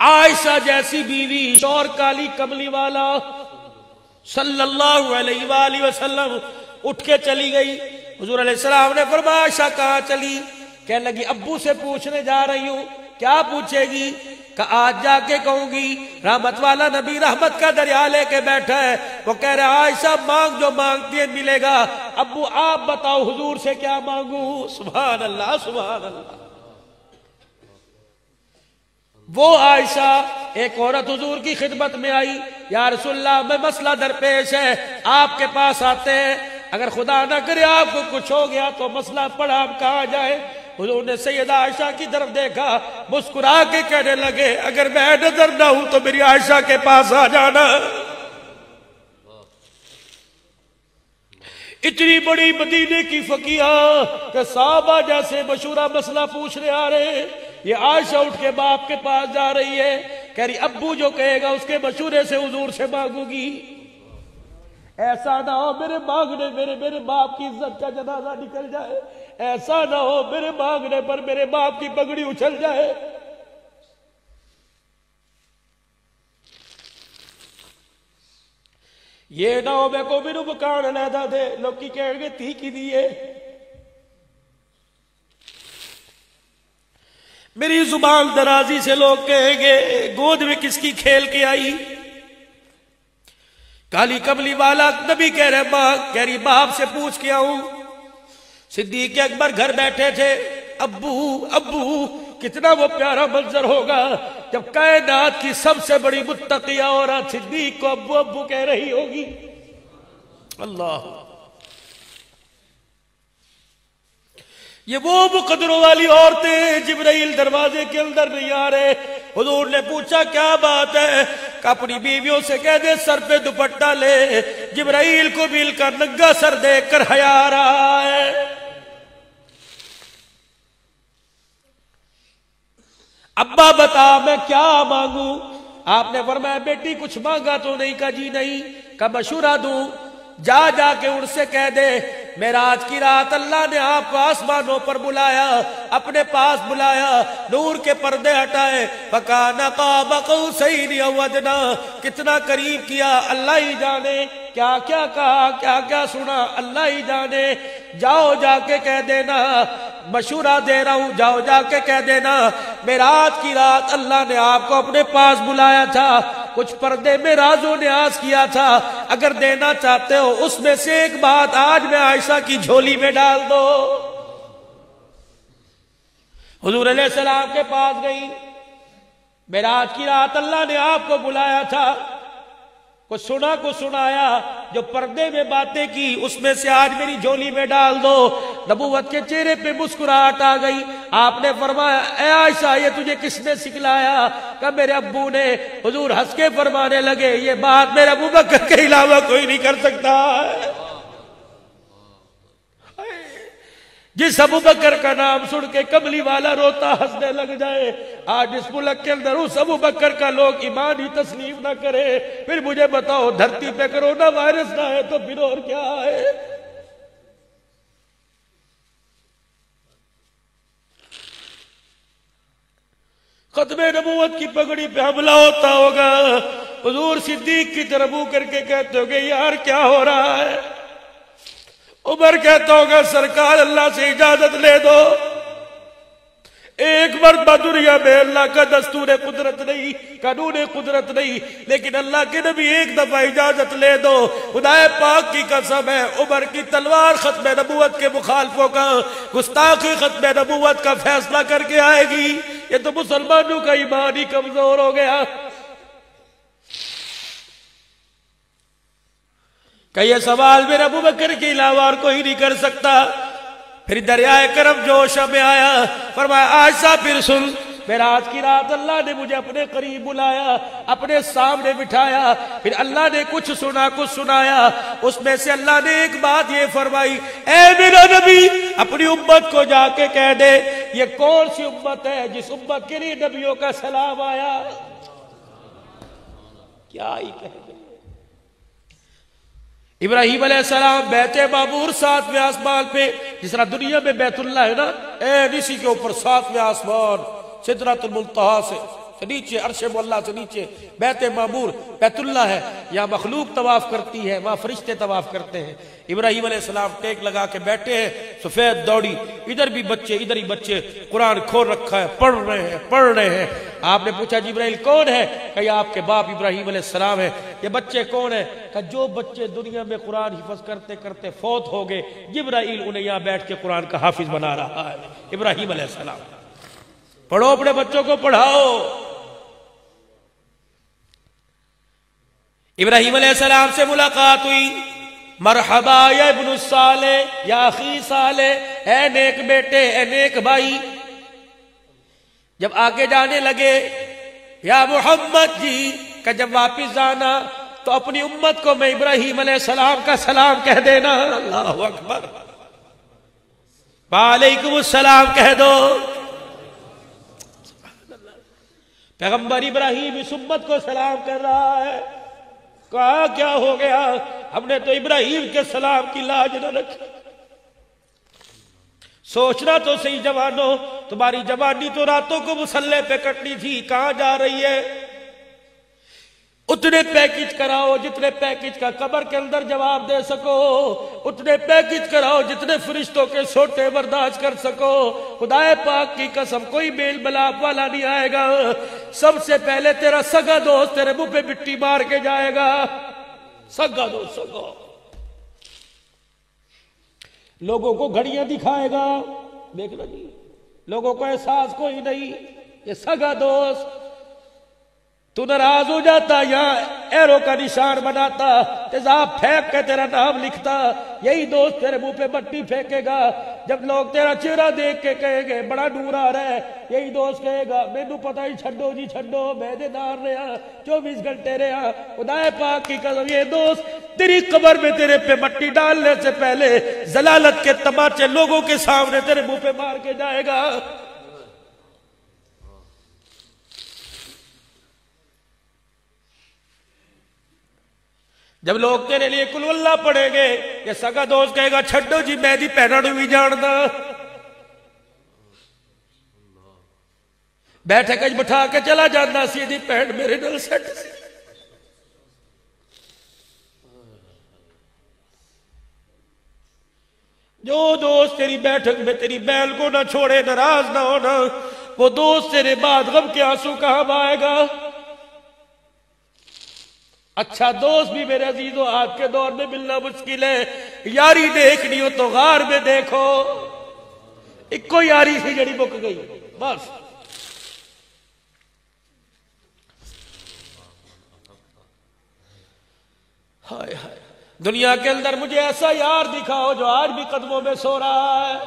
عائشہ جیسی بیوی، شور کالی کملی والا صلی اللہ علیہ وآلہ وسلم اٹھ کے چلی گئی. حضور علیہ السلام نے فرمایا عائشہ کہاں چلی؟ کہنے لگی ابو سے پوچھنے جا رہی ہوں. کیا پوچھے گی؟ کہ آج جا کے کہوں گی رحمت والا نبی رحمت کا دریا لے کے بیٹھا ہے، وہ کہہ رہا عائشہ مانگ جو مانگتی ہے ملے گا. ابو آپ بتاؤ حضور سے کیا مانگوں؟ سبحان اللہ سبحان اللہ. وہ عائشہ ایک عورت حضور کی خدمت میں آئی، یا رسول اللہ میں مسئلہ درپیش ہے، آپ کے پاس آتے ہیں، اگر خدا نہ کرے آپ کو کچھ ہو گیا تو مسئلہ پڑا آپ کہاں جائیں؟ حضور نے سیدہ عائشہ کی طرف دیکھا، مسکرا کے کہنے لگے اگر میں نظر نہ ہوں تو میری عائشہ کے پاس آ جانا. اتنی بڑی مدینے کی فقیہ کہ صحابہ جیسے مشورہ مسئلہ پوچھنے آ رہے ہیں، یہ عائشہ اٹھ کے باپ کے پاس جا رہی ہے، کہہ رہی ابو جو کہے گا اس کے مشورے سے حضور سے مانگوں گی. ایسا نہ ہو میرے مانگنے میرے باپ کی عزت کا جنازہ نکل جائے، ایسا نہ ہو میرے مانگنے پر میرے باپ کی پگڑی اچھل جائے. یہ نہ ہو میں کو میرے مکان علیحدہ دے، لوگ کی کہیں گے تھی کی دیئے. میری زبان درازی سے لوگ کہیں گے گود میں کس کی کھیل کے آئی. کالی کملی والا نبی کہہ رہے ماں، کہہ رہی باپ سے پوچھ کے آؤں. صدیق اکبر گھر بیٹھے تھے، ابو ابو. کتنا وہ پیارا منظر ہوگا جب کائنات کی سب سے بڑی متقیہ عورت صدیق کو ابو ابو کہہ رہی ہوگی. اللہ، یہ وہ مقدروں والی عورتیں. جبرائیل دروازے کے اندر نہیں آ رہے. حضور نے پوچھا کیا بات ہے؟ کہ اپنی بیویوں سے کہہ دے سر پہ دوپٹہ لے. جبرائیل کو مل کر ننگا سر دیکھ کر حیا آ رہا ہے. ابا بتا میں کیا مانگوں؟ آپ نے فرمایا بیٹی کچھ مانگا تو نہیں؟ کہا جی نہیں. کہا مشورہ دوں؟ جا جا کے ان سے کہہ دے معراج کی رات اللہ نے آپ کو آسمانوں پر بلایا، اپنے پاس بلایا، نور کے پردے ہٹائے، فَكَانَ قَابَ قَوْسَيْنِ أَوْ أَدْنَىٰ. کتنا قریب کیا اللہ ہی جانے، کیا کیا کہا کیا کیا سنا اللہ ہی جانے. جاؤ جا کے کہہ دینا، مشورہ دے رہا ہوں، جاؤ جا کے کہہ دینا معراج کی رات اللہ نے آپ کو اپنے پاس بلایا تھا، کچھ پردے میں راز و نیاز کیا تھا، اگر دینا چاہتے ہو اس میں سے ایک بات آج میں عائشہ کی جھولی میں ڈال دو. حضور علیہ السلام کے پاس گئی، معراج کی رات اللہ نے آپ کو بلایا تھا، کچھ سنا کچھ سنایا، جو پردے میں باتیں کی اس میں سے آج میری جھولی میں ڈال دو. نبوت کے چہرے پہ مسکراہٹ آ گئی. آپ نے فرمایا اے عائشہ یہ تجھے کس نے سکھلایا؟ کہ میرے ابو نے. حضور ہنس کے فرمانے لگے یہ بات میرے ابو بکر کے علاوہ کوئی نہیں کر سکتا. جس ابو بکر کا نام سن کے کملی والا روتا ہنسنے لگ جائے، آج اس ملک کے اندر اس ابو بکر کا لوگ ایمان ہی تسلیم نہ کرے، پھر مجھے بتاؤ دھرتی پہ کرونا وائرس نہ ہے تو پھر اور کیا ہے؟ ختم نبوت کی پگڑی پہ حملہ ہوتا ہوگا، حضور صدیق کی طرف منہ کر کے کہتے ہوگے یار کیا ہو رہا ہے؟ عمر کہتا ہوگا سرکار اللہ سے اجازت لے دو. ایک مرتبہ دنیا میں اللہ کا دستور قدرت نہیں، قانون قدرت نہیں، لیکن اللہ کے نبی ایک دفعہ اجازت لے دو. خدا پاک کی قسم ہے عمر کی تلوار ختم نبوت کے مخالفوں کا گستاخی ختم نبوت کا فیصلہ کر کے آئے گی. یہ تو مسلمانوں کا ایمان ہی کمزور ہو گیا. کہ یہ سوال میرے ابو بکر کے علاوہ اور کوئی نہیں کر سکتا. پھر دریائے کرم جوش میں آیا، فرمایا عائشہ پھر سن، معراج کی رات اللہ نے مجھے اپنے قریب بلایا، اپنے سامنے بٹھایا، پھر اللہ نے کچھ سنا کچھ سنایا، اس میں سے اللہ نے ایک بات یہ فرمائی اے میرا نبی اپنی امت کو جا کے کہہ دے یہ کون سی امت ہے جس امت کے لیے نبیوں کا سلام آیا. کیا ہی کہہ دے. ابراہیم علیہ السلام بیت معمور 7ویں آسمان پہ، جس طرح دنیا میں بیت اللہ ہے نا، اسی کے اوپر 7ویں آسمان سدرۃ المنتہا سے سے نیچے عرش مولا سے نیچے بیت معمور بیت اللہ ہے، یہاں مخلوق طواف کرتی ہے، وہاں فرشتے طواف کرتے ہیں۔ ابراہیم علیہ السلام ٹیک لگا کے بیٹھے ہیں، سفید دوڑی، ادھر بھی بچے ادھر ہی بچے، قرآن کھول رکھا ہے، پڑھ رہے ہیں۔ آپ نے پوچھا جبرائیل کون ہے؟ کہ یہ آپ کے باپ ابراہیم علیہ السلام ہے۔ یہ بچے کون ہیں؟ کہ جو بچے دنیا میں قرآن حفظ کرتے کرتے فوت ہو گئے، جبرائیل انہیں یہاں بیٹھ کے قرآن کا حافظ بنا رہا ہے۔ ابراہیم علیہ السلام، پڑھو، اپنے بچوں کو پڑھاؤ۔ ابراہیم علیہ السلام سے ملاقات ہوئی، مرحبا یا ابن الصالح، یا اخی صالح، اے نیک بیٹے، اے نیک بھائی۔ جب آگے جانے لگے، یا محمد جی، کہ جب واپس جانا تو اپنی امت کو میں ابراہیم علیہ السلام کا سلام کہہ دینا۔ اللہ اکبر، وعلیکم السلام کہہ دو۔ پیغمبر ابراہیم اس امت کو سلام کر رہا ہے۔ کہا کیا ہو گیا؟ ہم نے تو ابراہیم کے سلام کی لاج نہ رکھی۔ سوچنا تو صحیح جوانوں، تمہاری جوانی تو راتوں کو مسلح پہ کٹنی تھی، کہاں جا رہی ہے؟ اتنے پیکج کراؤ جتنے پیکج کا قبر کے اندر جواب دے سکو، اتنے پیکج کراؤ جتنے فرشتوں کے سوٹے برداشت کر سکو۔ خدا پاک کی قسم کوئی میل ملاپ والا نہیں آئے گا، سب سے پہلے تیرا سگا دوست تیرے منہ پہ مٹی مار کے جائے گا۔ سگا دوست، سگا لوگوں کو گھڑیاں دکھائے گا، دیکھنا جی، لوگوں کو احساس کوئی نہیں، یہ سگا دوست۔ تو ناراض ہو جاتا یا ایرو کا نشان بناتا، تیزاب پھینک کے تیرا نام لکھتا، یہی دوست تیرے منہ پہ مٹی پھینکے گا۔ جب لوگ تیرا چہرہ دیکھ کے کہیں گے بڑا نور آ رہا ہے، یہی دوست کہے گا مینوں پتہ ہی چھڈو جی چھڈو، میں دے نار رہا 24 گھنٹے رہا۔ خدا پاک کی قسم یہ دوست تیری قبر میں تیرے پہ مٹی ڈالنے سے پہلے ضلالت کے تماچے لوگوں کے سامنے تیرے منہ پہ مار کے جائے گا۔ جب لوگ تیرے لیے کل اللہ پڑھیں گے، یہ سگا دوست کہے گا چھڈو جی میں دی پہنا نو بھی جاندا، بیٹھے کج بٹھا کے چلا جانا سی دی پہن میرے نال سٹ سی۔ جو دوست تیری بیٹھک میں تیری بیل کو نہ چھوڑے، ناراض نہ ہونا، وہ دوست تیرے بعد غم کے آنسو کہاں آئے گا؟ اچھا دوست بھی میرے عزیزوں آج کے دور میں ملنا مشکل ہے۔ یاری دیکھنی ہو تو غار میں دیکھو، ایک کو یاری سی جڑی بک گئی بس۔ ہائے ہائے، دنیا کے اندر مجھے ایسا یار دکھاؤ جو آج بھی قدموں میں سو رہا ہے،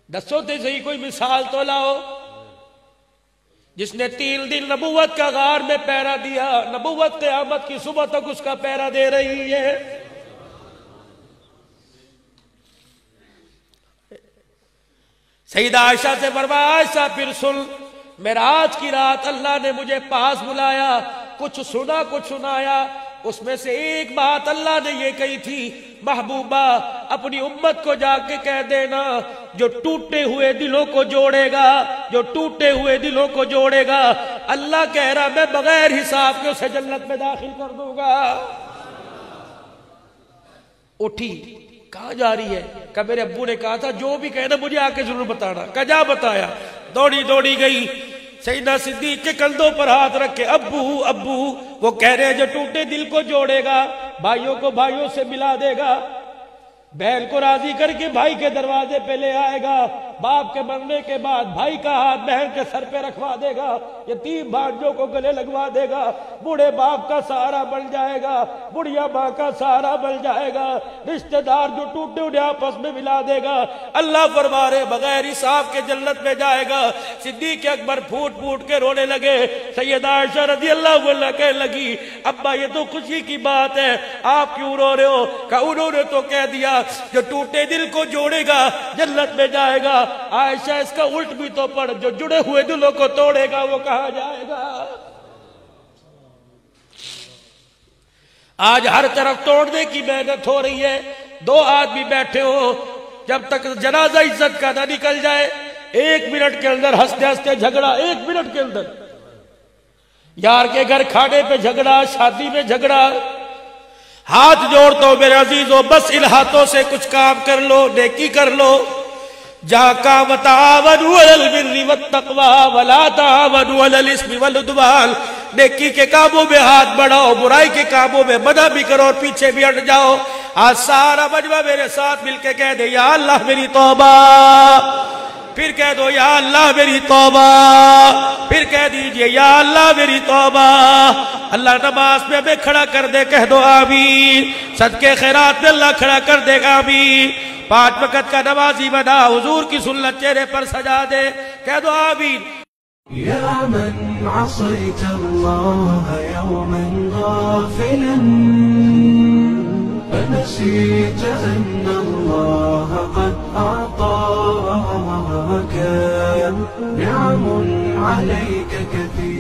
دسو تے صحیح کوئی مثال تو لاؤ۔ جس نے 3 دن نبوت کا غار میں پہرا دیا، نبوت قیامت کی صبح تک اس کا پہرا دے رہی ہے۔ سیدہ عائشہ سے فرمایا عائشہ پھر سن، معراج کی رات اللہ نے مجھے پاس بلایا، کچھ سنا کچھ سنایا، اس میں سے ایک بات اللہ نے یہ کہی تھی، محبوبہ اپنی امت کو جا کے کہہ دینا جو ٹوٹے ہوئے دلوں کو جوڑے گا، جو ٹوٹے ہوئے دلوں کو جوڑے گا، اللہ کہہ رہا میں بغیر حساب کے اسے جنت میں داخل کر دوں گا۔ اٹھی، کہاں جا رہی ہے؟ کہ میرے ابو نے کہا تھا جو بھی کہنا مجھے آ کے ضرور بتانا، کہ جا بتایا۔ دوڑی گئی، سیدنا صدیق کے کندھوں پر ہاتھ رکھ کے ابو ابو، وہ کہہ رہے ہیں جو ٹوٹے دل کو جوڑے گا، بھائیوں کو بھائیوں سے ملا دے گا، بہن کو راضی کر کے بھائی کے دروازے پہ لے آئے گا، باپ کے مرنے کے بعد بھائی کا ہاتھ بہن کے سر پہ رکھوا دے گا، یتیم بھانجوں کو گلے لگوا دے گا، بوڑھے باپ کا سہارا بن جائے گا، بڑھیا ماں کا سہارا بن جائے گا، رشتہ دار جو ٹوٹے انہیں آپس میں ملا دے گا۔ اللہ فرما رہے بغیر حساب کے جنت میں جائے گا۔ صدیق اکبر پھوٹ پھوٹ کے رونے لگے۔ سیدہ عائشہ رضی اللہ عنہا کہنے لگی ابا یہ تو خوشی کی بات ہے، آپ کیوں رو رہے ہو؟ کہ انہوں نے تو کہہ دیا جو ٹوٹے دل کو جوڑے گا جنت میں جائے گا۔ عائشہ اس کا الٹ بھی تو پڑھ، جو جڑے ہوئے دلوں کو توڑے گا وہ کہاں جائے گا؟ آج ہر طرف توڑنے کی محنت ہو رہی ہے، 2 آدمی بیٹھے ہو، جب تک جنازہ عزت کا نہ نکل جائے 1 منٹ کے اندر ہنستے ہنستے جھگڑا، 1 منٹ کے اندر یار کے گھر کھانے پہ جھگڑا، شادی میں جھگڑا. ہاتھ جوڑ دو میرے عزیزو، بس ان ہاتھوں سے کچھ کام کر لو، نیکی کر لو. جہاں کام تعاونوا علی البر والتقوی ولا تعاونوا علی الاثم والعدوان، نیکی کے کاموں میں ہاتھ بڑھاؤ، برائی کے کاموں میں منع بھی کرو اور پیچھے بھی ہٹ جاؤ. آج سارا مجمع میرے ساتھ مل کے کہہ دے یا اللہ میری توبہ، پھر کہہ دو یا اللہ میری توبہ، پھر کہہ دیجئے یا اللہ میری توبہ. اللہ نماز میں ہمیں کھڑا کر دے، کہہ دو آمین. صدقے خیرات میں اللہ کھڑا کر دے گا، آمین. 5 وقت کا نمازی بنا، حضور کی سنت چہرے پر سجا دے، کہہ دو آمین. يا من عصيت الله يوما غافلا فنسيت أن الله قد أعطاك نعم عليك كثير